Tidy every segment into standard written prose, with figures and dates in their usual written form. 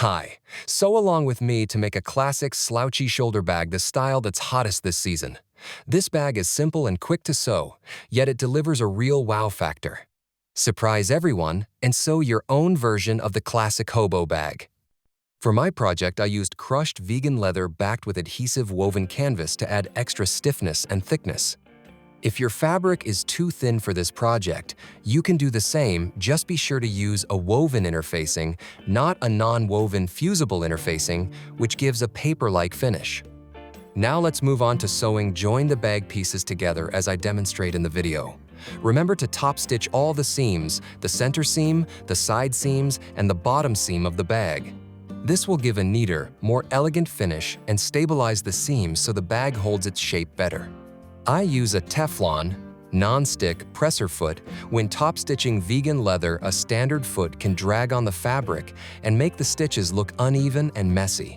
Hi, sew along with me to make a classic slouchy shoulder bag the style that's hottest this season. This bag is simple and quick to sew, yet it delivers a real wow factor. Surprise everyone and sew your own version of the classic hobo bag. For my project, I used crushed vegan leather backed with adhesive woven canvas to add extra stiffness and thickness. If your fabric is too thin for this project, you can do the same, just be sure to use a woven interfacing, not a non-woven fusible interfacing, which gives a paper-like finish. Now let's move on to sewing. Join the bag pieces together as I demonstrate in the video. Remember to top stitch all the seams, the center seam, the side seams, and the bottom seam of the bag. This will give a neater, more elegant finish and stabilize the seams so the bag holds its shape better. I use a Teflon, non-stick presser foot. When top stitching vegan leather, a standard foot can drag on the fabric and make the stitches look uneven and messy.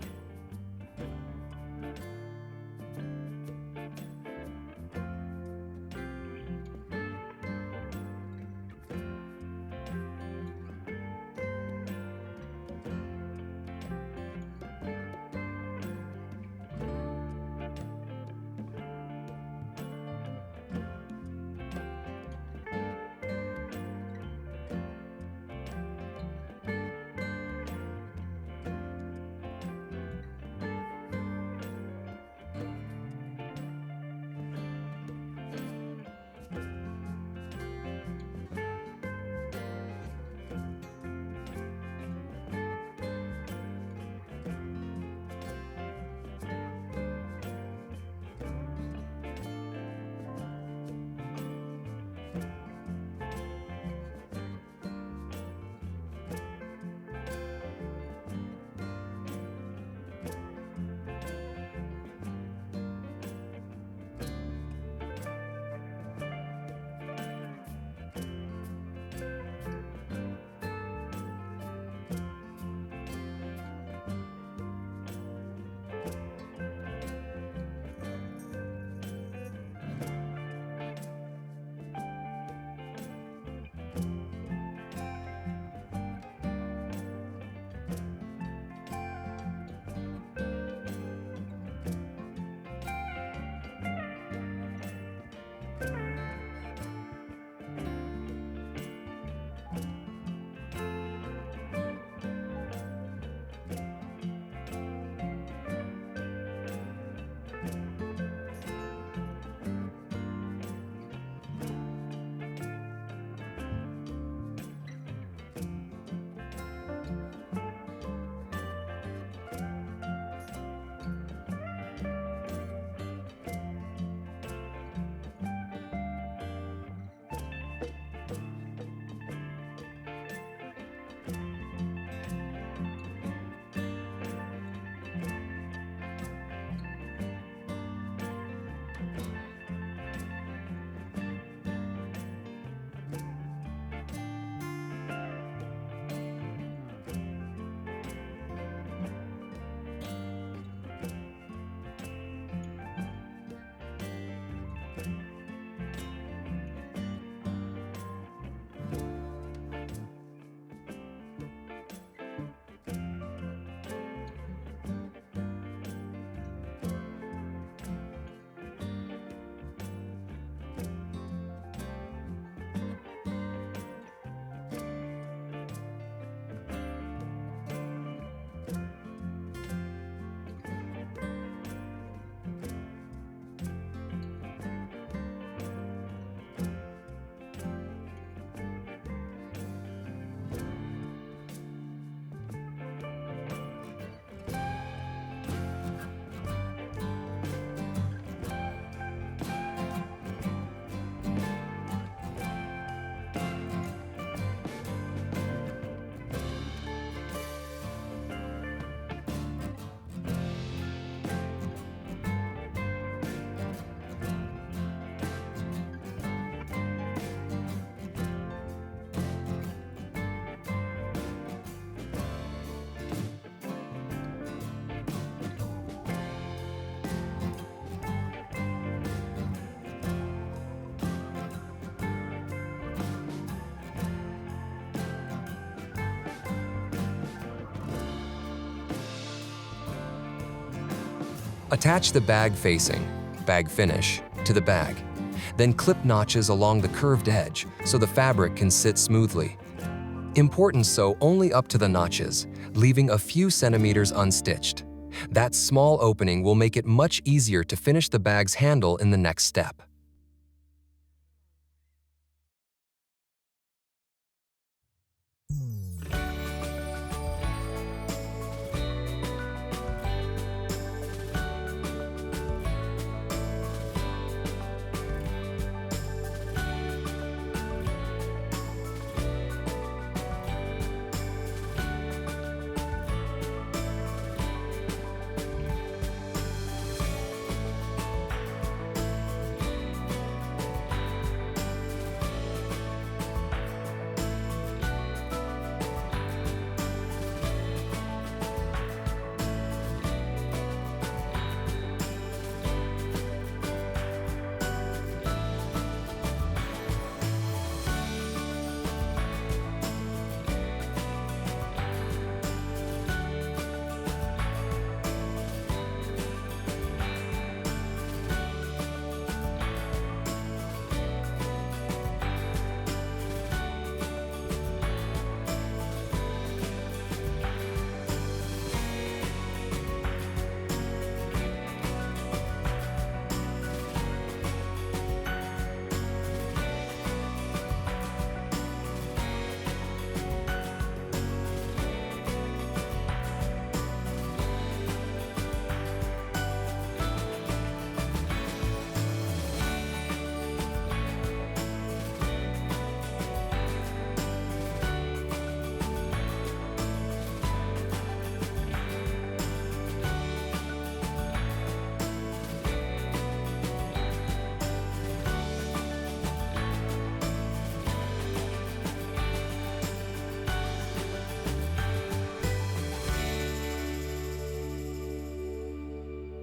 Attach the bag facing, bag finish, to the bag. Then clip notches along the curved edge so the fabric can sit smoothly. Important sew only up to the notches, leaving a few centimeters unstitched. That small opening will make it much easier to finish the bag's handle in the next step.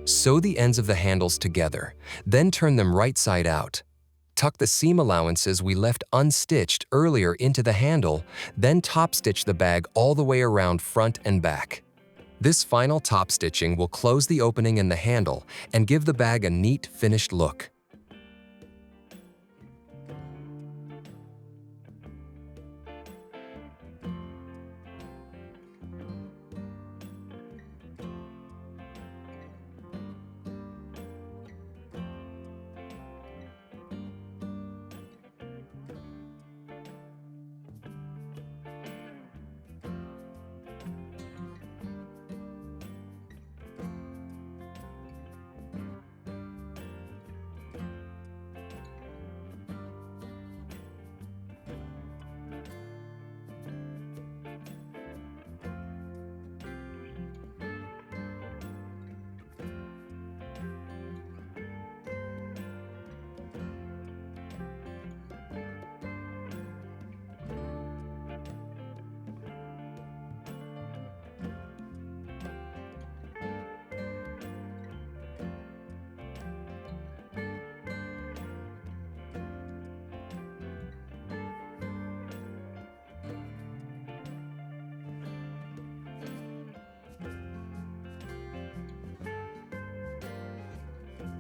Sew the ends of the handles together, then turn them right side out. Tuck the seam allowances we left unstitched earlier into the handle, then top stitch the bag all the way around front and back. This final top stitching will close the opening in the handle and give the bag a neat, finished look.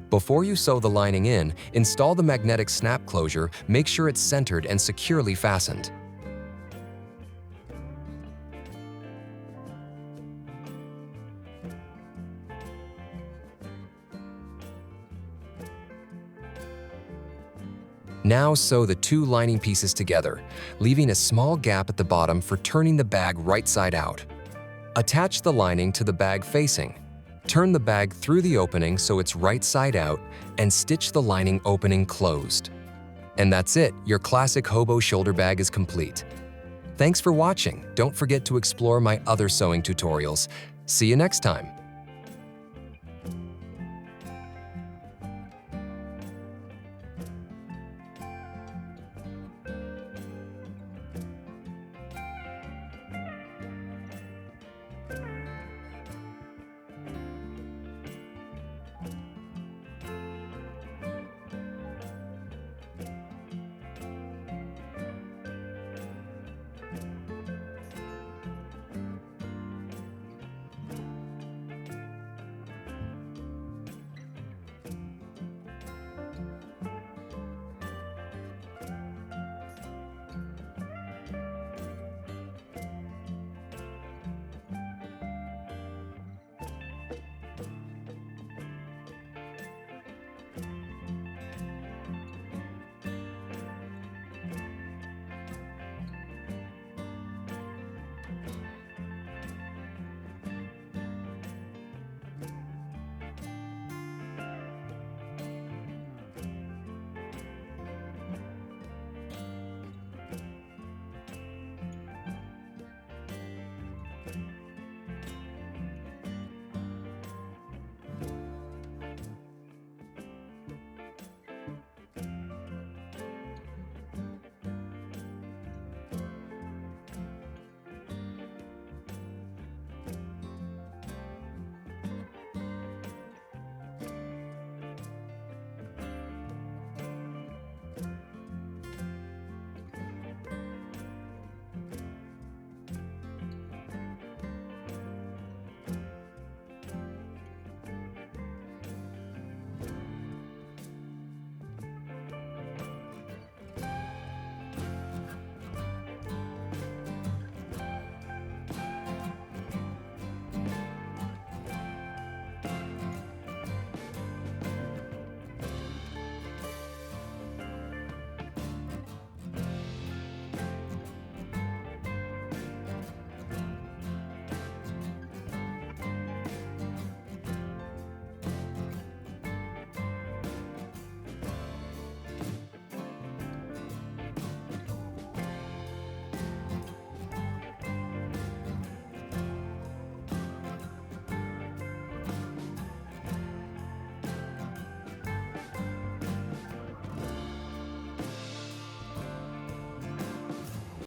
Before you sew the lining in, install the magnetic snap closure, make sure it's centered and securely fastened. Now sew the two lining pieces together, leaving a small gap at the bottom for turning the bag right side out. Attach the lining to the bag facing. Turn the bag through the opening so it's right side out and stitch the lining opening closed. And that's it, your classic hobo shoulder bag is complete. Thanks for watching. Don't forget to explore my other sewing tutorials. See you next time.